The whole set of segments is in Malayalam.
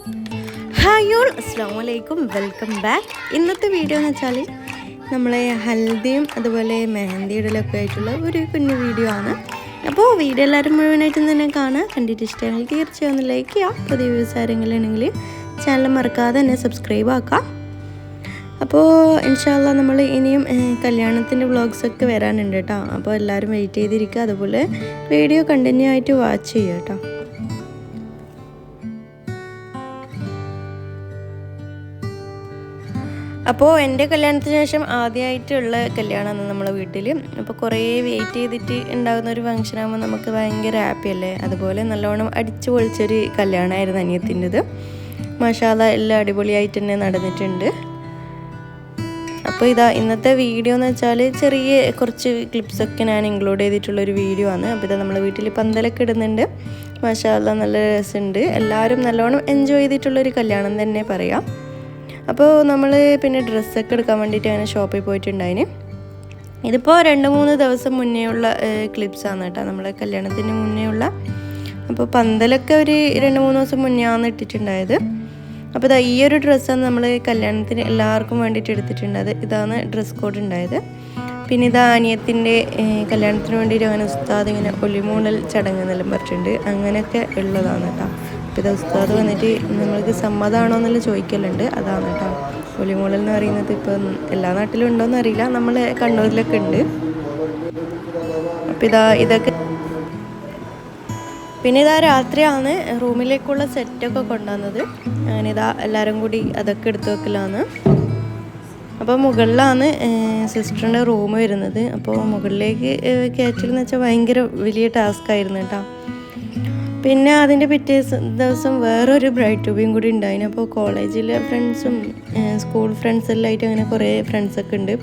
ഹായ് ഓൾ, അസ്സലാമു അലൈക്കും, വെൽക്കം ബാക്ക്. ഇന്നത്തെ വീഡിയോ എന്ന് വെച്ചാൽ നമ്മളെ ഹൽദിയും അതുപോലെ മെഹന്തി ഇടലൊക്കെ ആയിട്ടുള്ള ഒരു കുഞ്ഞു വീഡിയോ ആണ്. അപ്പോൾ വീഡിയോ എല്ലാവരും മുഴുവനായിട്ടും തന്നെ കാണുക. കണ്ടിട്ട് ഇഷ്ടമെങ്കിൽ തീർച്ചയായും ഒന്ന് ലൈക്ക് ചെയ്യുക. പുതിയ വ്യൂസ് ആരെങ്കിലും ഉണ്ടെങ്കിൽ ചാനൽ മറക്കാതെ തന്നെ സബ്സ്ക്രൈബ് ആക്കാം. അപ്പോൾ ഇൻഷാ അല്ലാഹ് നമ്മൾ ഇനിയും കല്യാണത്തിൻ്റെ വ്ളോഗ്സൊക്കെ വരാനുണ്ട് കേട്ടോ. അപ്പോൾ എല്ലാവരും വെയിറ്റ് ചെയ്തിരിക്കുക. അതുപോലെ വീഡിയോ കണ്ടിന്യൂ ആയിട്ട് വാച്ച് ചെയ്യുക കേട്ടോ. അപ്പോൾ എൻ്റെ കല്യാണത്തിന് ശേഷം ആദ്യമായിട്ടുള്ള കല്യാണമാണ് നമ്മളെ വീട്ടിൽ. അപ്പോൾ കുറേ വെയിറ്റ് ചെയ്തിട്ട് ഉണ്ടാകുന്ന ഒരു ഫംഗ്ഷൻ ആകുമ്പോൾ നമുക്ക് ഭയങ്കര ഹാപ്പി അല്ലേ. അതുപോലെ നല്ലോണം അടിച്ചു പൊളിച്ചൊരു കല്യാണമായിരുന്നു അനിയത്തിൻ്റെത്. മാഷാ അല്ലാഹ് എല്ലാം അടിപൊളിയായിട്ട് തന്നെ നടന്നിട്ടുണ്ട്. അപ്പോൾ ഇന്നത്തെ വീഡിയോ എന്ന് വെച്ചാൽ ചെറിയ കുറച്ച് ക്ലിപ്സൊക്കെ ഞാൻ ഇൻക്ലൂഡ് ചെയ്തിട്ടുള്ളൊരു വീഡിയോ ആണ്. അപ്പോൾ നമ്മളെ വീട്ടിൽ പന്തലൊക്കെ ഇടുന്നുണ്ട്. മാഷാ അല്ലാഹ് നല്ല രസമുണ്ട്. എല്ലാവരും നല്ലോണം എൻജോയ് ചെയ്തിട്ടുള്ളൊരു കല്യാണം തന്നെ പറയാം. അപ്പോൾ നമ്മൾ പിന്നെ ഡ്രസ്സൊക്കെ എടുക്കാൻ വേണ്ടിയിട്ട് അങ്ങനെ ഷോപ്പിൽ പോയിട്ടുണ്ടായിന്. ഇതിപ്പോൾ 2-3 ദിവസം മുന്നേ ഉള്ള ക്ലിപ്സാണ് കേട്ടോ, നമ്മളെ കല്യാണത്തിന് മുന്നേ ഉള്ള. അപ്പോൾ പന്തലൊക്കെ ഒരു 2-3 ദിവസം മുന്നേ ആണ് ഇട്ടിട്ടുണ്ടായത്. അപ്പോൾ ഈ ഒരു ഡ്രസ്സാണ് നമ്മൾ കല്യാണത്തിന് എല്ലാവർക്കും വേണ്ടിയിട്ട് എടുത്തിട്ടുണ്ടായത്. ഇതാണ് ഡ്രസ് കോഡ് ഉണ്ടായത്. പിന്നെ അനിയത്തിൻ്റെ കല്യാണത്തിന് വേണ്ടിയിട്ട് അങ്ങനെ ഉസ്താദ് ഇങ്ങനെ ഒലിമൂണൽ ചടങ്ങ് എന്നെല്ലാം പറഞ്ഞിട്ടുണ്ട്. അങ്ങനെയൊക്കെ ഉള്ളതാണ് കേട്ടോ. അപ്പോൾ ഉസ്താദ് വന്നിട്ട് നമ്മൾക്ക് സമ്മതമാണോ എന്നെല്ലാം ചോദിക്കലുണ്ട്. അതാണ് കേട്ടോ ഒലിമൂളൽ എന്ന് പറയുന്നത്. ഇപ്പം എല്ലാ നാട്ടിലും ഉണ്ടോയെന്ന് അറിയില്ല, നമ്മൾ കണ്ണൂരിലൊക്കെ ഉണ്ട്. അപ്പോൾ ഇതൊക്കെ പിന്നെ രാത്രിയാണ് റൂമിലേക്കുള്ള സെറ്റൊക്കെ കൊണ്ടുവന്നത്. അങ്ങനെ എല്ലാവരും കൂടി അതൊക്കെ എടുത്തു വെക്കലാണ്. അപ്പോൾ മുകളിലാണ് സിസ്റ്ററിൻ്റെ റൂം വരുന്നത്. അപ്പോൾ മുകളിലേക്ക് കയറ്റലെന്ന് വെച്ചാൽ ഭയങ്കര വലിയ ടാസ്ക് ആയിരുന്നു കേട്ടോ. പിന്നെ അതിൻ്റെ പിറ്റേ ദിവസം വേറൊരു ബ്രൈഡ് ട്യൂബിയും കൂടി ഉണ്ടായിന്. അപ്പോൾ കോളേജിലെ ഫ്രണ്ട്സും സ്കൂൾ ഫ്രണ്ട്സ് എല്ലാം ആയിട്ട് അങ്ങനെ കുറേ ഫ്രണ്ട്സൊക്കെ ഉണ്ട്.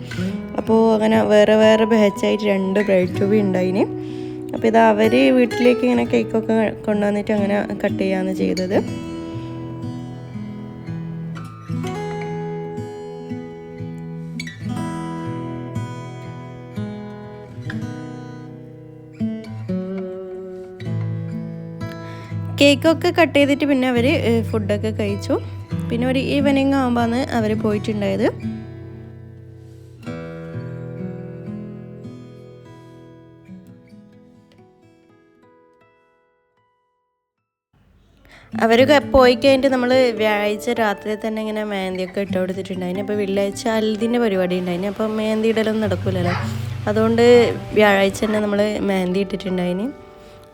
അപ്പോൾ അങ്ങനെ വേറെ വേറെ ബാച്ചായിട്ട് 2 ബ്രൈഡ് ട്യൂബി ഉണ്ടായിന്. അപ്പോൾ അവർ വീട്ടിലേക്ക് ഇങ്ങനെ കേക്കൊക്കെ കൊണ്ടുവന്നിട്ട് അങ്ങനെ കട്ട് ചെയ്യാന്ന് ചെയ്തത്. കേക്കൊക്കെ കട്ട് ചെയ്തിട്ട് പിന്നെ അവർ ഫുഡൊക്കെ കഴിച്ചു. പിന്നെ ഒരു ഈവനിങ് ആകുമ്പോഴാണ് അവർ പോയിട്ടുണ്ടായത്. അവർ പോയി കഴിഞ്ഞിട്ട് നമ്മൾ വ്യാഴാഴ്ച രാത്രി തന്നെ ഇങ്ങനെ മെഹന്തിയൊക്കെ ഇട്ട് കൊടുത്തിട്ടുണ്ടായിന്. അപ്പോൾ വെള്ളിയാഴ്ച ഹൽദിൻ്റെ പരിപാടി ഉണ്ടായിന്. അപ്പോൾ മെഹന്തി ഇടലൊന്നും നടക്കില്ലല്ലോ, അതുകൊണ്ട് വ്യാഴാഴ്ച തന്നെ നമ്മൾ മെഹന്തി ഇട്ടിട്ടുണ്ടായിന്.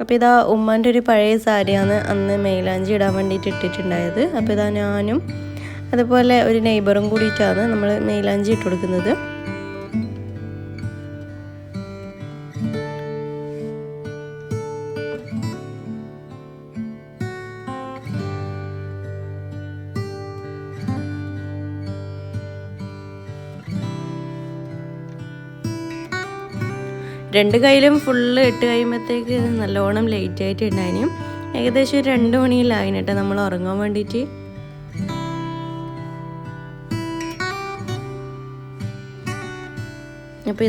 അപ്പോൾ ഉമ്മാൻ്റെ ഒരു പഴയ സാരിയാണ് അന്ന് മൈലാഞ്ചി ഇടാൻ വേണ്ടിയിട്ട് ഇട്ടിട്ടുണ്ടായത്. അപ്പോൾ ഞാനും അതുപോലെ ഒരു നെയ്ബറും കൂടിയിട്ടാണ് നമ്മൾ മൈലാഞ്ചി ഇട്ട് കൊടുക്കുന്നത്. രണ്ട് കയ്യിലും ഫുള്ള് ഇട്ട് കഴിയുമ്പോഴത്തേക്ക് നല്ലോണം ലേറ്റ് ആയിട്ടുണ്ടായിന്. ഏകദേശം 2 മണിയിലായിന് കേട്ടോ നമ്മൾ ഉറങ്ങാൻ വേണ്ടിയിട്ട്. അപ്പോൾ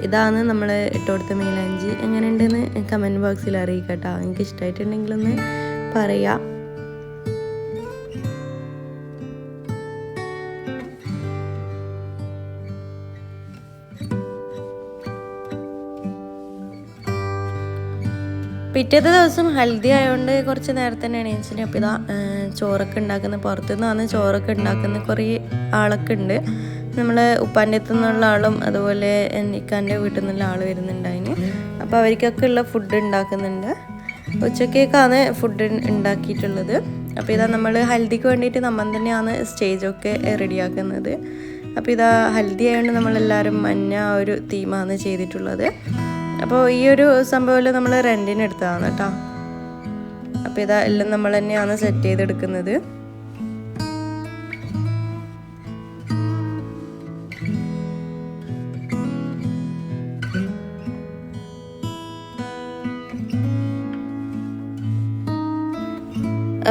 ഇതാണ് നമ്മൾ ഇട്ട് കൊടുത്ത മൈലാഞ്ചി. എങ്ങനെയുണ്ടെന്ന് കമൻറ്റ് ബോക്സിൽ അറിയിക്കാം കേട്ടോ. എനിക്ക് ഇഷ്ടമായിട്ടുണ്ടെങ്കിലൊന്ന് പറയാം. പിറ്റേത്തെ ദിവസം ഹൽദി ആയതുകൊണ്ട് കുറച്ച് നേരത്തെ തന്നെ എണീച്ചിട്ട്. അപ്പോൾ ചോറൊക്കെ ഉണ്ടാക്കുന്നത് പുറത്തുനിന്നാണ് ചോറൊക്കെ ഉണ്ടാക്കുന്നത്. കുറേ ആളൊക്കെ ഉണ്ട്. നമ്മൾ ഉപ്പാൻ്റെ അടുത്തു നിന്നുള്ള ആളും അതുപോലെ ഇക്കാൻ്റെ വീട്ടിൽ നിന്നുള്ള ആൾ വരുന്നുണ്ടായിന്. അപ്പോൾ അവർക്കൊക്കെ ഉള്ള ഫുഡ് ഉണ്ടാക്കുന്നുണ്ട്. ഉച്ചക്കേക്കാണ് ഫുഡ് ഉണ്ടാക്കിയിട്ടുള്ളത്. അപ്പോൾ നമ്മൾ ഹൽദിക്ക് വേണ്ടിയിട്ട് നമ്മൾ തന്നെയാണ് സ്റ്റേജൊക്കെ റെഡിയാക്കുന്നത്. അപ്പോൾ ഹൽദി ആയതുകൊണ്ട് നമ്മളെല്ലാവരും മഞ്ഞ ഒരു തീമാണ് ചെയ്തിട്ടുള്ളത്. അപ്പോൾ ഈ ഒരു സംഭവം നമ്മൾ റെൻറ്റിന് എടുത്തതാണ് കേട്ടോ. അപ്പോൾ എല്ലാം നമ്മൾ തന്നെയാണ് സെറ്റ് ചെയ്തെടുക്കുന്നത്.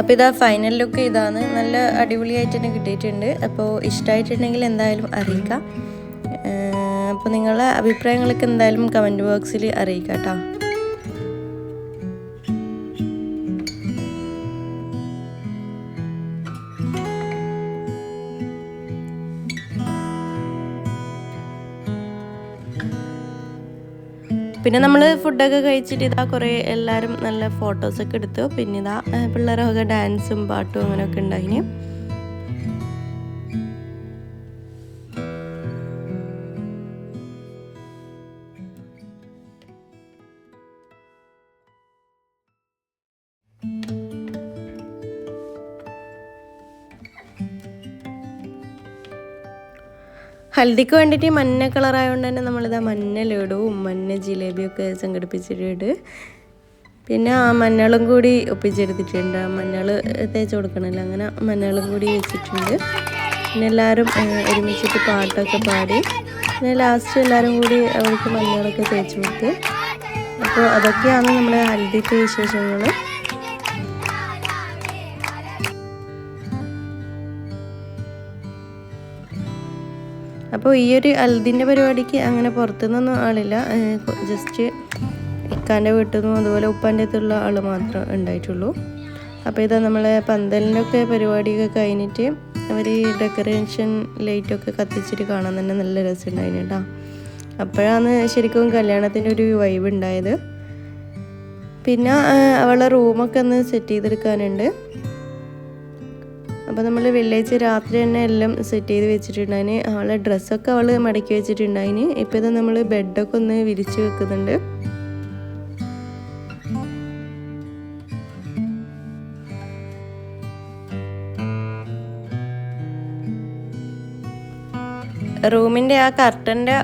അപ്പോൾ ഫൈനൽ ലുക്ക് ഇതാണ്. നല്ല അടിപൊളിയായിട്ട് തന്നെ കിട്ടിയിട്ടുണ്ട്. അപ്പോൾ ഇഷ്ടമായിട്ടുണ്ടെങ്കിൽ എന്തായാലും അറിയിക്കാം. അപ്പോൾ നിങ്ങളുടെ അഭിപ്രായങ്ങളൊക്കെ എന്തായാലും കമൻറ്റ് ബോക്സിൽ അറിയിക്കാം കേട്ടോ. പിന്നെ നമ്മൾ ഫുഡൊക്കെ കഴിച്ചിട്ട് ഇതാ കുറേ എല്ലാവരും നല്ല ഫോട്ടോസൊക്കെ എടുത്തു. പിന്നെ ഇതാ പിള്ളേരൊക്കെ ഡാൻസും പാട്ടും അങ്ങനെയൊക്കെ ഉണ്ടായിന്. ഹൽദിക്ക് വേണ്ടിയിട്ട് മഞ്ഞ കളറായതുകൊണ്ട് തന്നെ നമ്മളിതാ മഞ്ഞ ലഡുവും മഞ്ഞ ജിലേബിയൊക്കെ സംഘടിപ്പിച്ചിട്ടുണ്ട്. പിന്നെ ആ മഞ്ഞളും കൂടി ഒപ്പിച്ചെടുത്തിട്ടുണ്ട്. മഞ്ഞൾ തേച്ച് കൊടുക്കണമല്ലോ, അങ്ങനെ മഞ്ഞളും കൂടി വെച്ചിട്ടുണ്ട്. പിന്നെ എല്ലാവരും ഒരുമിച്ചിട്ട് പാട്ടൊക്കെ പാടി പിന്നെ ലാസ്റ്റ് എല്ലാവരും കൂടി അവർക്ക് മഞ്ഞളൊക്കെ തേച്ച് കൊടുത്ത്. അപ്പോൾ അതൊക്കെയാണ് നമ്മുടെ ഹൽദിക്ക് വിശേഷങ്ങൾ. അപ്പോൾ ഈ ഒരു ഹൽദിൻ്റെ പരിപാടിക്ക് അങ്ങനെ പുറത്തുനിന്നൊന്നും ആളില്ല. ജസ്റ്റ് ഇക്കാൻ്റെ വീട്ടിൽ നിന്നും അതുപോലെ ഉപ്പാൻ്റെ അടുത്തുള്ള ആൾ മാത്രമേ ഉണ്ടായിട്ടുള്ളൂ. അപ്പോൾ ഇതാ നമ്മളെ പന്തലിൻ്റെയൊക്കെ പരിപാടിയൊക്കെ കഴിഞ്ഞിട്ട് അവർ ഡെക്കറേഷൻ ലൈറ്റൊക്കെ കത്തിച്ചിട്ട് കാണാൻ തന്നെ നല്ല രസമുണ്ടായിരുന്നു കേട്ടോ. അപ്പോഴാണ് ശരിക്കും കല്യാണത്തിൻ്റെ ഒരു വൈബ് ഉണ്ടായത്. പിന്നെ അവളുടെ റൂമൊക്കെ ഒന്ന് സെറ്റ് ചെയ്തെടുക്കാനുണ്ട്. അപ്പോൾ നമ്മൾ വെള്ളിയാഴ്ച രാത്രി തന്നെ എല്ലാം സെറ്റ് ചെയ്ത് വെച്ചിട്ടുണ്ടായിന്. അവളെ ഡ്രസ്സൊക്കെ അവൾ മടക്കി വെച്ചിട്ടുണ്ടായിന്. ഇപ്പോൾ ഇത് നമ്മൾ ബെഡൊക്കെ ഒന്ന് വിരിച്ച് വെക്കുന്നുണ്ട്. റൂമിൻ്റെ ആ കർട്ടൻ്റെ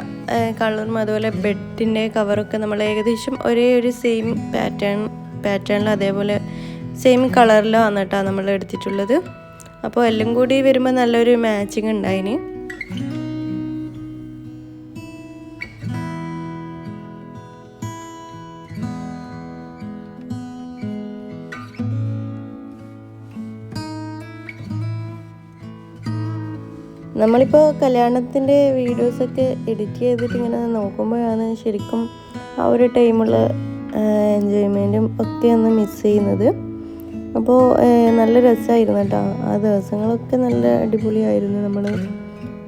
കളറും അതുപോലെ ബെഡിൻ്റെ കവറൊക്കെ നമ്മൾ ഏകദേശം ഒരേ ഒരു സെയിം പാറ്റേണിലും അതേപോലെ സെയിം കളറിലാണ് കേട്ടോ നമ്മൾ എടുത്തിട്ടുള്ളത്. അപ്പോൾ എല്ലാം കൂടി വരുമ്പോൾ നല്ലൊരു മാച്ചിങ് ഉണ്ടായിന്. നമ്മളിപ്പോൾ കല്യാണത്തിൻ്റെ വീഡിയോസൊക്കെ എഡിറ്റ് ചെയ്തിട്ട് ഇങ്ങനെ നോക്കുമ്പോഴാണ് ശരിക്കും ആ ഒരു ടൈമുള്ള എൻജോയ്മെൻറ്റും ഒക്കെ ഒന്ന് മിസ് ചെയ്യുന്നത്. അപ്പോൾ നല്ല രസമായിരുന്നു കേട്ടോ. ആ ദിവസങ്ങളൊക്കെ നല്ല അടിപൊളിയായിരുന്നു. നമ്മൾ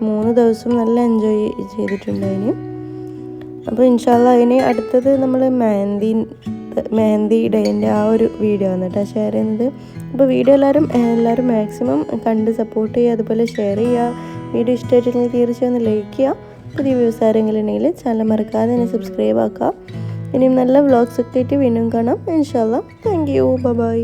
3 ദിവസം നല്ല എൻജോയ് ചെയ്തിട്ടുണ്ടായിന്. അപ്പോൾ ഇൻഷാ അല്ലാഹ് ഇനി അടുത്തത് നമ്മൾ മെഹന്തി ഡേൻ്റെ ആ ഒരു വീഡിയോ ആണ് കേട്ടോ ഷെയർ ചെയ്യുന്നത്. അപ്പോൾ വീഡിയോ എല്ലാവരും മാക്സിമം കണ്ട് സപ്പോർട്ട് ചെയ്യുക, അതുപോലെ ഷെയർ ചെയ്യുക. വീഡിയോ ഇഷ്ടമായിട്ടുണ്ടെങ്കിൽ തീർച്ചയായും ഒന്ന് ലൈക്ക് ചെയ്യുക. പുതിയ വ്യൂസ് ആരെങ്കിലും ഉണ്ടെങ്കിൽ ചാനൽ മറക്കാതെ തന്നെ സബ്സ്ക്രൈബ് ആക്കുക. ഇനിയും നല്ല വ്ളോഗ്സൊക്കെ ആയിട്ട് വീണ്ടും കാണാം ഇൻഷാ അല്ലാഹ്. Thank you, by.